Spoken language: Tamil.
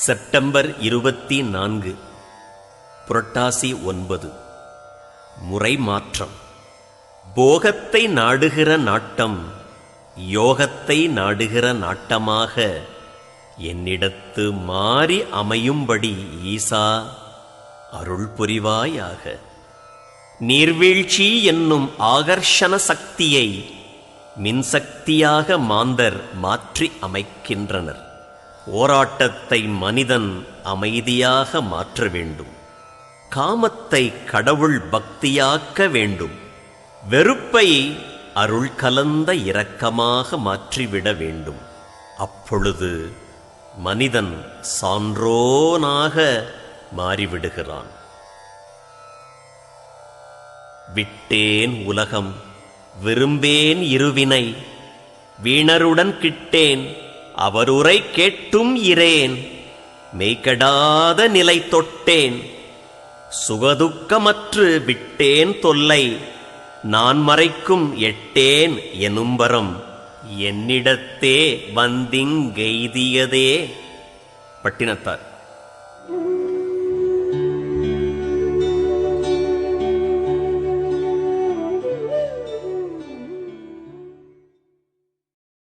செப்டம்பர் 24 புரட்டாசி 9 முறை மாற்றம். போகத்தை நாடுகிற நாட்டம் யோகத்தை நாடுகிற நாட்டமாக என்னிடத்து மாறி அமையும்படி ஈசா அருள் புரிவாயாக. நீர்வீழ்ச்சி என்னும் ஆகர்ஷண சக்தியை மின்சக்தியாக மாந்தர் மாற்றி அமைக்கின்றனர். போராட்டத்தை மனிதன் அமைதியாக மாற்ற வேண்டும். காமத்தை கடவுள் பக்தியாக்க வேண்டும். வெறுப்பை அருள் கலந்த இரக்கமாக மாற்றிவிட வேண்டும். அப்பொழுது மனிதன் சான்றோனாக மாறிவிடுகிறான். விட்டேன் உலகம் விரும்பேன் இருவினை வீணருடன் கிட்டேன் அவருரை கேட்டும் இரேன் மெய்கடாத நிலை தொட்டேன் சுகதுக்கமற்று விட்டேன் தொல்லை நான் மறைக்கும் எட்டேன் எனும்பரம் என்னிடத்தே வந்திங்கெய்தியதே. பட்டினத்தார்.